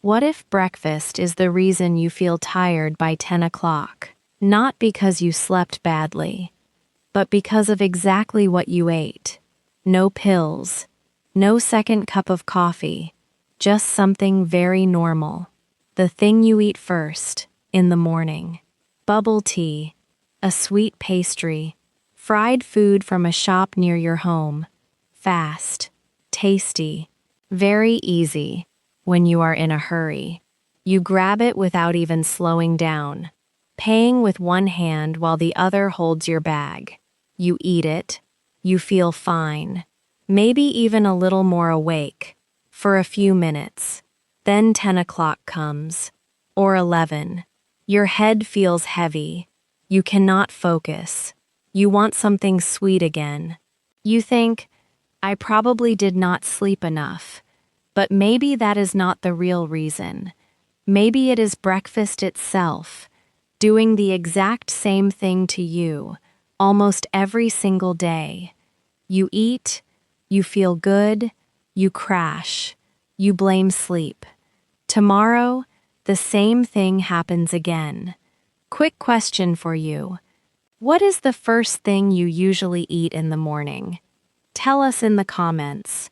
What if breakfast is the reason you feel tired by 10 o'clock? Not because you slept badly, but because of exactly what you ate. No pills, no second cup of coffee, just something very normal. The thing you eat first, in the morning. Bubble tea, a sweet pastry, fried food from a shop near your home. Fast, tasty, very easy when you are in a hurry. You grab it without even slowing down, paying with one hand while the other holds your bag. You eat it, you feel fine, maybe even a little more awake, for a few minutes. Then 10 o'clock comes, or 11. Your head feels heavy. You cannot focus. You want something sweet again. You think, I probably did not sleep enough, but maybe that is not the real reason. Maybe it is breakfast itself, doing the exact same thing to you, almost every single day. You eat, you feel good, you crash, you blame sleep. Tomorrow, the same thing happens again. Quick question for you. What is the first thing you usually eat in the morning? Tell us in the comments.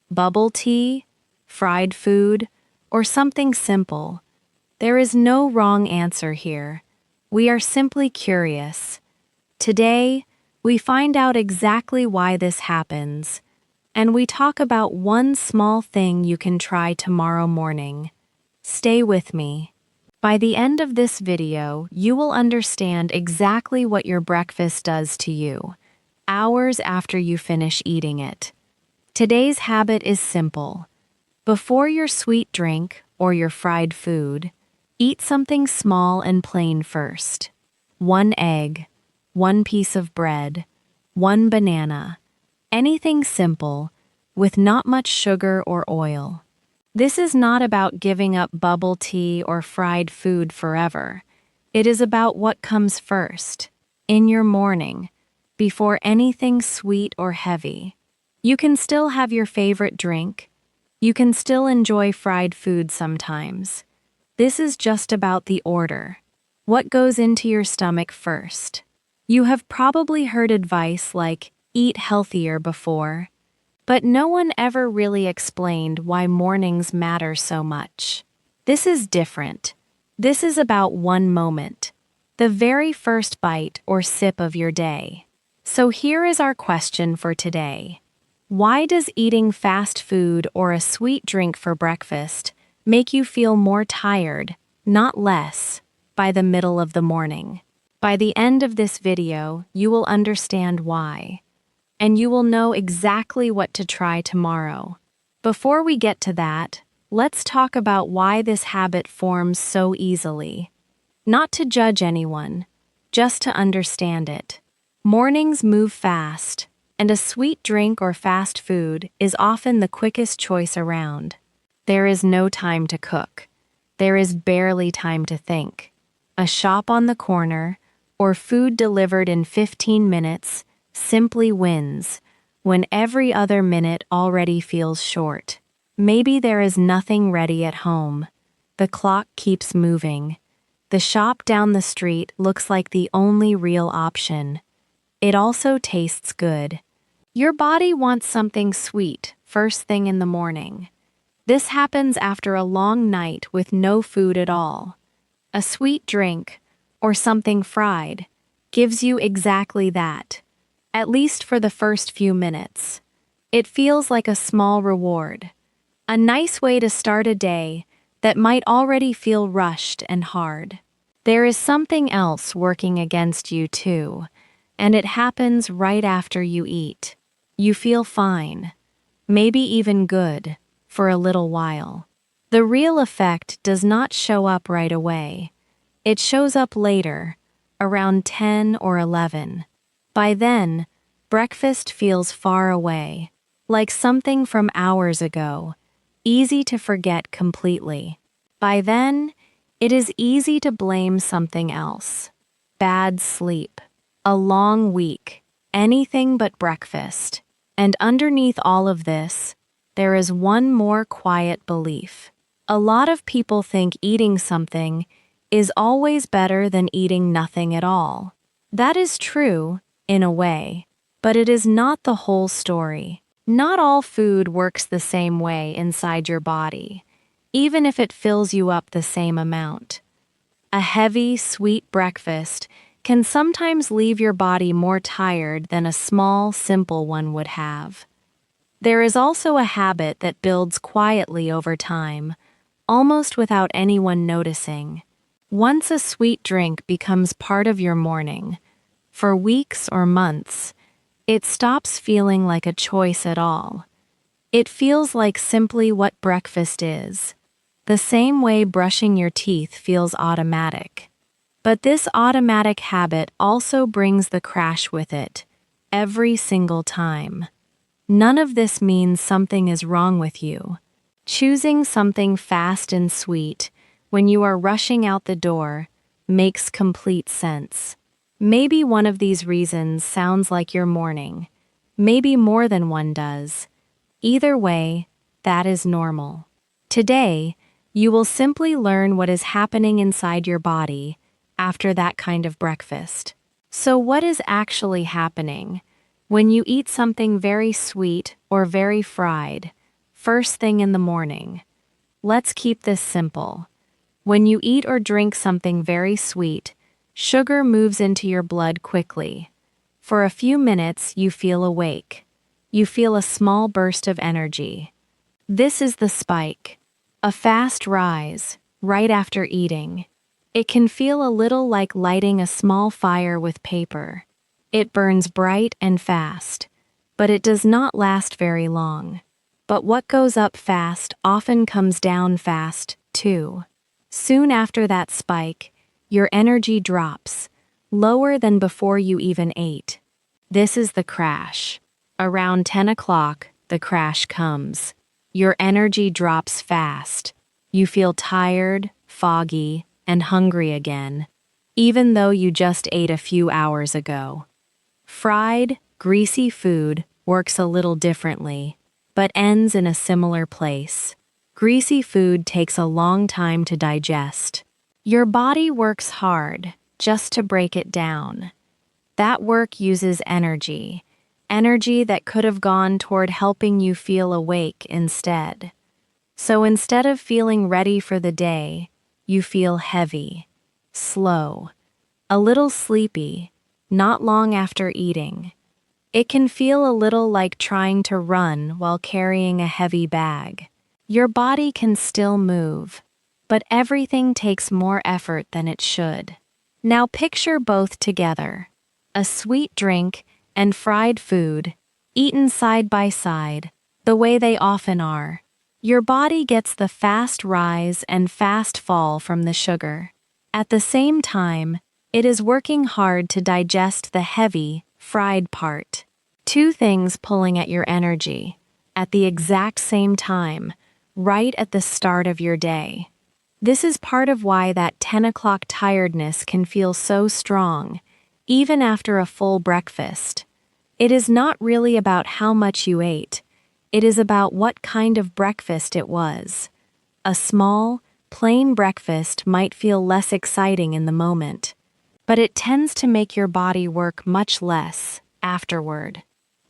Bubble tea, fried food, or something simple? There is no wrong answer here. We are simply curious. Today, we find out exactly why this happens, and we talk about one small thing you can try tomorrow morning. Stay with me. By the end of this video, you will understand exactly what your breakfast does to you, hours after you finish eating it. Today's habit is simple. Before your sweet drink or your fried food, eat something small and plain first. 1 egg, 1 piece of bread, 1 banana, anything simple, with not much sugar or oil. This is not about giving up bubble tea or fried food forever. It is about what comes first, in your morning, before anything sweet or heavy. You can still have your favorite drink. You can still enjoy fried food sometimes. This is just about the order. What goes into your stomach first? You have probably heard advice like, eat healthier before. But no one ever really explained why mornings matter so much. This is different. This is about one moment, the very first bite or sip of your day. So here is our question for today. Why does eating fast food or a sweet drink for breakfast make you feel more tired, not less, by the middle of the morning? By the end of this video, you will understand why. And you will know exactly what to try tomorrow. Before we get to that, let's talk about why this habit forms so easily. Not to judge anyone, just to understand it. Mornings move fast, and a sweet drink or fast food is often the quickest choice around. There is no time to cook. There is barely time to think. A shop on the corner, or food delivered in 15 minutes, simply wins, when every other minute already feels short. Maybe there is nothing ready at home. The clock keeps moving. The shop down the street looks like the only real option. It also tastes good. Your body wants something sweet first thing in the morning. This happens after a long night with no food at all. A sweet drink, or something fried, gives you exactly that. At least for the first few minutes. It feels like a small reward. A nice way to start a day that might already feel rushed and hard. There is something else working against you too, and it happens right after you eat. You feel fine, maybe even good, for a little while. The real effect does not show up right away. It shows up later, around 10 or 11. By then, breakfast feels far away, like something from hours ago, easy to forget completely. By then, it is easy to blame something else. Bad sleep, a long week, anything but breakfast. And underneath all of this, there is one more quiet belief. A lot of people think eating something is always better than eating nothing at all. That is true, in a way, but it is not the whole story. Not all food works the same way inside your body, even if it fills you up the same amount. A heavy, sweet breakfast can sometimes leave your body more tired than a small, simple one would have. There is also a habit that builds quietly over time, almost without anyone noticing. Once a sweet drink becomes part of your morning, for weeks or months, it stops feeling like a choice at all. It feels like simply what breakfast is, the same way brushing your teeth feels automatic. But this automatic habit also brings the crash with it, every single time. None of this means something is wrong with you. Choosing something fast and sweet when you are rushing out the door makes complete sense. Maybe one of these reasons sounds like your morning. Maybe more than one does. Either way, that is normal. Today, you will simply learn what is happening inside your body after that kind of breakfast. So what is actually happening when you eat something very sweet or very fried, first thing in the morning? Let's keep this simple. When you eat or drink something very sweet, sugar moves into your blood quickly. For a few minutes, you feel awake. You feel a small burst of energy. This is the spike, a fast rise, right after eating. It can feel a little like lighting a small fire with paper. It burns bright and fast, but it does not last very long. But what goes up fast often comes down fast, too. Soon after that spike, your energy drops, lower than before you even ate. This is the crash. Around 10 o'clock, the crash comes. Your energy drops fast. You feel tired, foggy, and hungry again, even though you just ate a few hours ago. Fried, greasy food works a little differently, but ends in a similar place. Greasy food takes a long time to digest. Your body works hard just to break it down. That work uses energy that could have gone toward helping you feel awake instead. So instead of feeling ready for the day, you feel heavy, slow, a little sleepy, not long after eating. It can feel a little like trying to run while carrying a heavy bag. Your body can still move, but everything takes more effort than it should. Now picture both together. A sweet drink and fried food, eaten side by side, the way they often are. Your body gets the fast rise and fast fall from the sugar. At the same time, it is working hard to digest the heavy, fried part. Two things pulling at your energy, at the exact same time, right at the start of your day. This is part of why that 10 o'clock tiredness can feel so strong, even after a full breakfast. It is not really about how much you ate. It is about what kind of breakfast it was. A small, plain breakfast might feel less exciting in the moment, but it tends to make your body work much less afterward.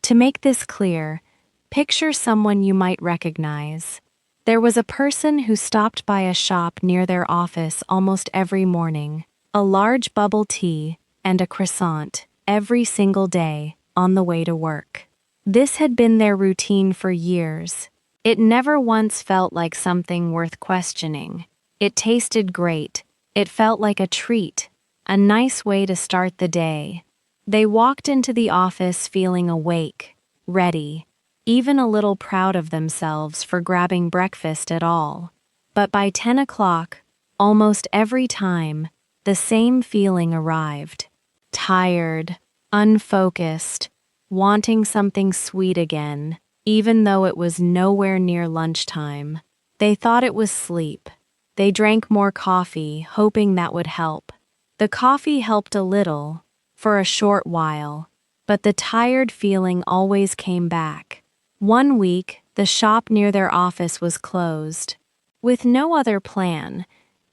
To make this clear, picture someone you might recognize. There was a person who stopped by a shop near their office almost every morning, a large bubble tea and a croissant every single day on the way to work. This had been their routine for years. It never once felt like something worth questioning. It tasted great. It felt like a treat, a nice way to start the day. They walked into the office feeling awake, ready, even a little proud of themselves for grabbing breakfast at all. But by 10 o'clock, almost every time, the same feeling arrived. Tired, unfocused, wanting something sweet again, even though it was nowhere near lunchtime. They thought it was sleep. They drank more coffee, hoping that would help. The coffee helped a little, for a short while, but the tired feeling always came back. One week, the shop near their office was closed. With no other plan,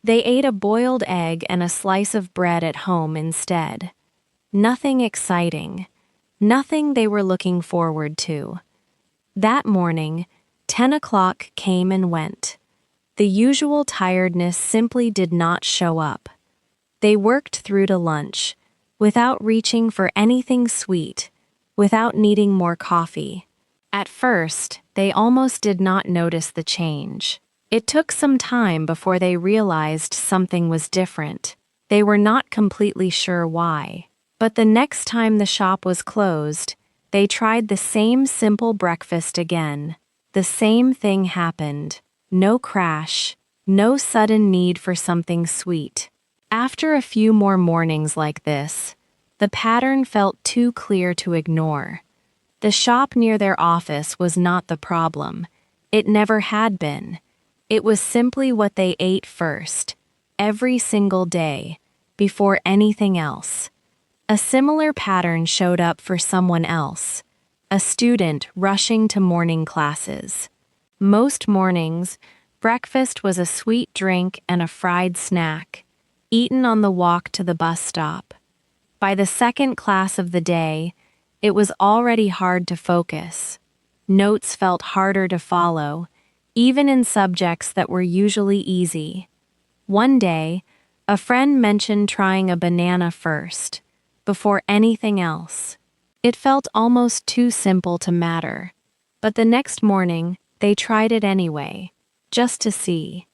they ate a boiled egg and a slice of bread at home instead. Nothing exciting. Nothing they were looking forward to. That morning, 10 o'clock came and went. The usual tiredness simply did not show up. They worked through to lunch, without reaching for anything sweet, without needing more coffee. At first, they almost did not notice the change. It took some time before they realized something was different. They were not completely sure why. But the next time the shop was closed, they tried the same simple breakfast again. The same thing happened. No crash, no sudden need for something sweet. After a few more mornings like this, the pattern felt too clear to ignore. The shop near their office was not the problem. It never had been. It was simply what they ate first, every single day, before anything else. A similar pattern showed up for someone else, a student rushing to morning classes. Most mornings, breakfast was a sweet drink and a fried snack, eaten on the walk to the bus stop. By the second class of the day, it was already hard to focus. Notes felt harder to follow, even in subjects that were usually easy. One day, a friend mentioned trying a banana first, before anything else. It felt almost too simple to matter. But the next morning, they tried it anyway, just to see.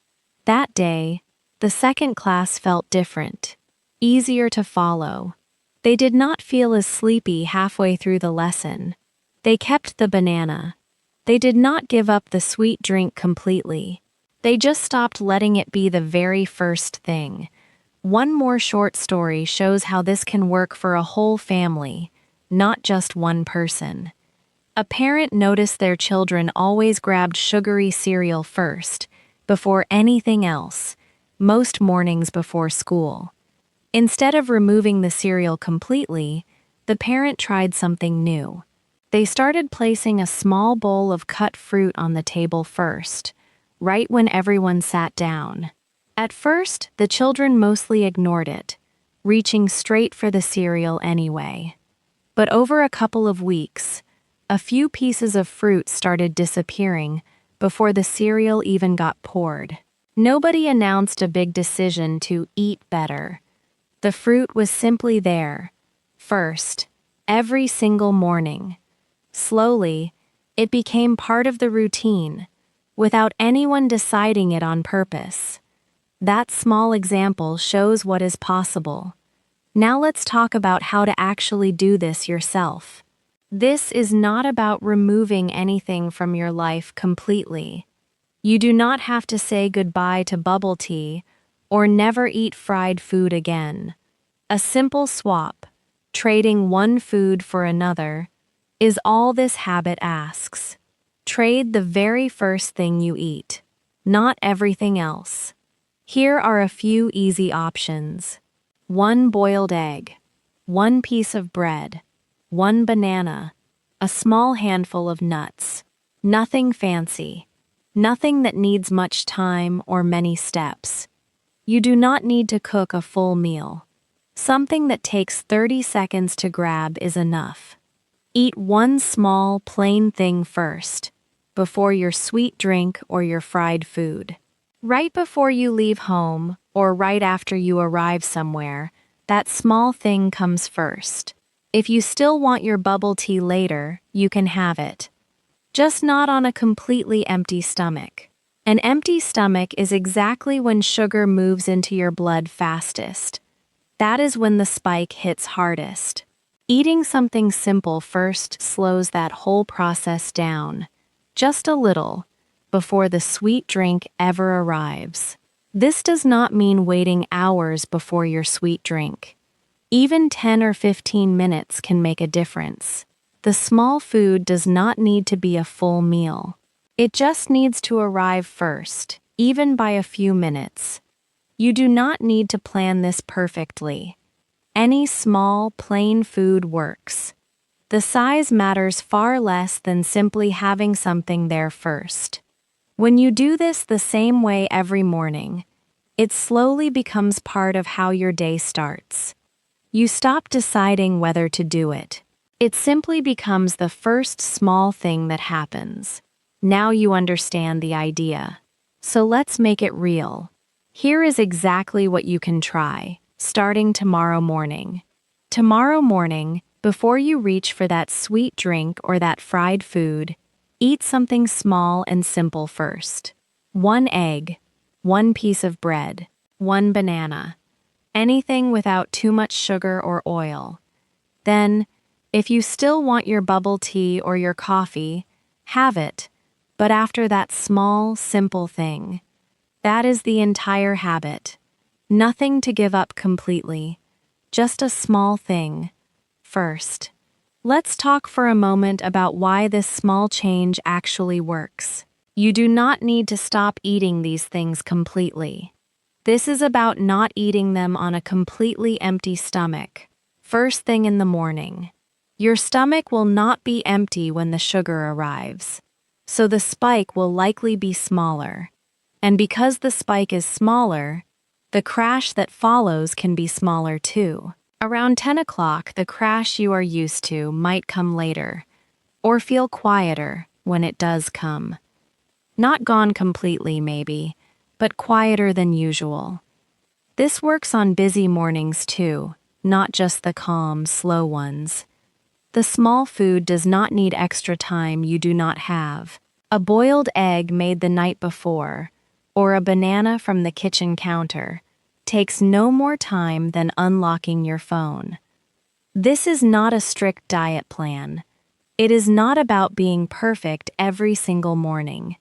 That day, the second class felt different, easier to follow. They did not feel as sleepy halfway through the lesson. They kept the banana. They did not give up the sweet drink completely. They just stopped letting it be the very first thing. One more short story shows how this can work for a whole family, not just one person. A parent noticed their children always grabbed sugary cereal first, before anything else, most mornings before school. Instead of removing the cereal completely, the parent tried something new. They started placing a small bowl of cut fruit on the table first, right when everyone sat down. At first, the children mostly ignored it, reaching straight for the cereal anyway. But over a couple of weeks, a few pieces of fruit started disappearing before the cereal even got poured. Nobody announced a big decision to eat better. The fruit was simply there, first, every single morning. Slowly, it became part of the routine, without anyone deciding it on purpose. That small example shows what is possible. Now let's talk about how to actually do this yourself. This is not about removing anything from your life completely. You do not have to say goodbye to bubble tea or never eat fried food again. A simple swap, trading one food for another, is all this habit asks. Trade the very first thing you eat, not everything else. Here are a few easy options. 1 boiled egg, 1 piece of bread, 1 banana, a small handful of nuts. Nothing fancy. Nothing that needs much time or many steps. You do not need to cook a full meal. Something that takes 30 seconds to grab is enough. Eat one small, plain thing first, before your sweet drink or your fried food. Right before you leave home, or right after you arrive somewhere, that small thing comes first. If you still want your bubble tea later, you can have it. Just not on a completely empty stomach. An empty stomach is exactly when sugar moves into your blood fastest. That is when the spike hits hardest. Eating something simple first slows that whole process down, just a little, before the sweet drink ever arrives. This does not mean waiting hours before your sweet drink. Even 10 or 15 minutes can make a difference. The small food does not need to be a full meal. It just needs to arrive first, even by a few minutes. You do not need to plan this perfectly. Any small, plain food works. The size matters far less than simply having something there first. When you do this the same way every morning, it slowly becomes part of how your day starts. You stop deciding whether to do it. It simply becomes the first small thing that happens. Now you understand the idea. So let's make it real. Here is exactly what you can try, starting tomorrow morning. Tomorrow morning, before you reach for that sweet drink or that fried food, eat something small and simple first. 1 egg, 1 piece of bread, 1 banana. Anything without too much sugar or oil. Then, if you still want your bubble tea or your coffee, have it, but after that small, simple thing. That is the entire habit. Nothing to give up completely. Just a small thing. First, let's talk for a moment about why this small change actually works. You do not need to stop eating these things completely. This is about not eating them on a completely empty stomach. First thing in the morning. Your stomach will not be empty when the sugar arrives. So the spike will likely be smaller. And because the spike is smaller, the crash that follows can be smaller too. Around 10 o'clock, the crash you are used to might come later, or feel quieter when it does come. Not gone completely, maybe, but quieter than usual. This works on busy mornings too, not just the calm, slow ones. The small food does not need extra time you do not have. A boiled egg made the night before, or a banana from the kitchen counter, takes no more time than unlocking your phone. This is not a strict diet plan. It is not about being perfect every single morning.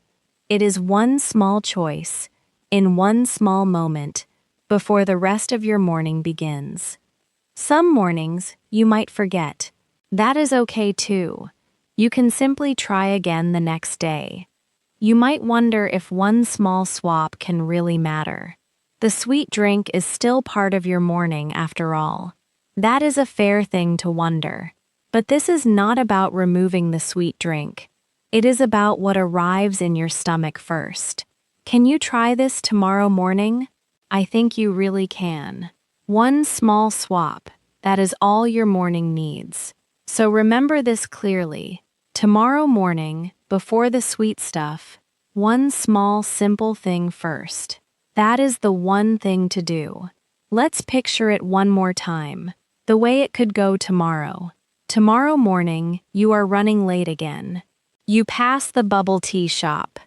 It is one small choice, in one small moment, before the rest of your morning begins. Some mornings, you might forget. That is okay too. You can simply try again the next day. You might wonder if one small swap can really matter. The sweet drink is still part of your morning after all. That is a fair thing to wonder. But this is not about removing the sweet drink. It is about what arrives in your stomach first. Can you try this tomorrow morning? I think you really can. One small swap, that is all your morning needs. So remember this clearly. Tomorrow morning, before the sweet stuff, one small simple thing first. That is the one thing to do. Let's picture it one more time. The way it could go tomorrow. Tomorrow morning, you are running late again. You pass the bubble tea shop.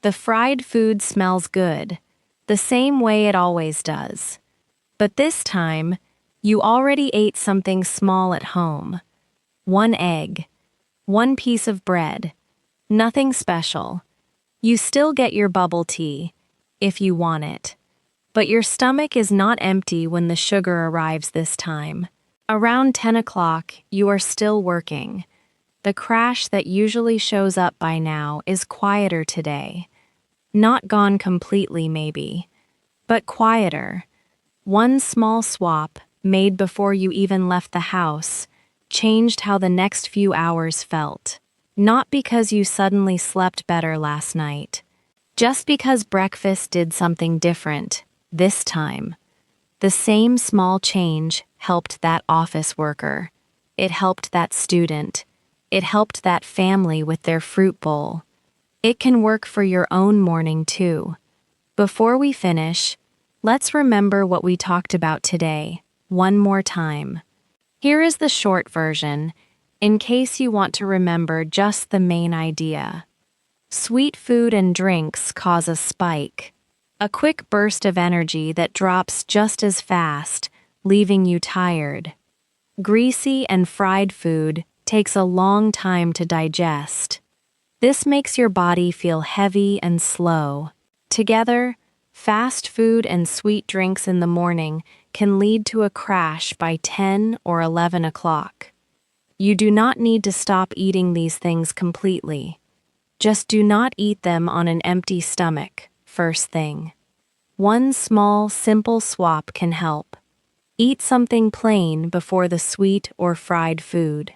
The fried food smells good, the same way it always does. But this time, you already ate something small at home. 1 egg, 1 piece of bread. Nothing special. You still get your bubble tea, if you want it. But your stomach is not empty when the sugar arrives this time. Around 10 o'clock, you are still working. The crash that usually shows up by now is quieter today. Not gone completely, maybe, but quieter. One small swap, made before you even left the house, changed how the next few hours felt. Not because you suddenly slept better last night. Just because breakfast did something different, this time. The same small change helped that office worker. It helped that student. It helped that family with their fruit bowl. It can work for your own morning too. Before we finish, let's remember what we talked about today, one more time. Here is the short version, in case you want to remember just the main idea. Sweet food and drinks cause a spike, a quick burst of energy that drops just as fast, leaving you tired. Greasy and fried food takes a long time to digest. This makes your body feel heavy and slow. Together, fast food and sweet drinks in the morning can lead to a crash by 10 or 11 o'clock. You do not need to stop eating these things completely. Just do not eat them on an empty stomach, first thing. One small, simple swap can help. Eat something plain before the sweet or fried food.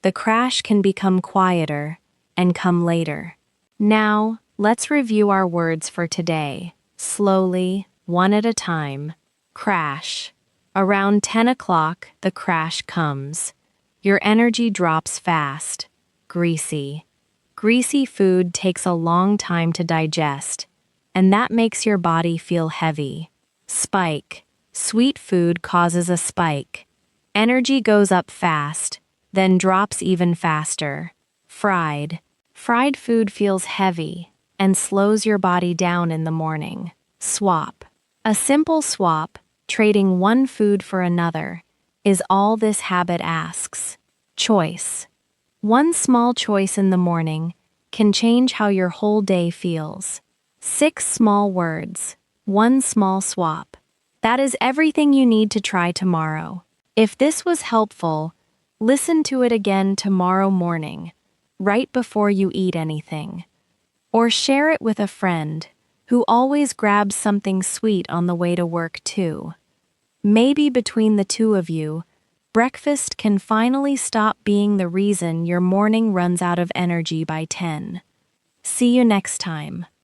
The crash can become quieter and come later. Now, Let's review our words for today. Slowly, one at a time. Crash. Around 10 o'clock, the crash comes. Your energy drops fast. Greasy. Greasy food takes a long time to digest, and that makes your body feel heavy. Spike. Sweet food causes a spike. Energy goes up fast, then drops even faster. Fried. Fried food feels heavy and slows your body down in the morning. Swap. A simple swap, trading one food for another, is all this habit asks. Choice. One small choice in the morning can change how your whole day feels. 6 small words, one small swap. That is everything you need to try tomorrow. If this was helpful, listen to it again tomorrow morning, right before you eat anything. Or share it with a friend who always grabs something sweet on the way to work too. Maybe between the two of you, breakfast can finally stop being the reason your morning runs out of energy by 10. See you next time.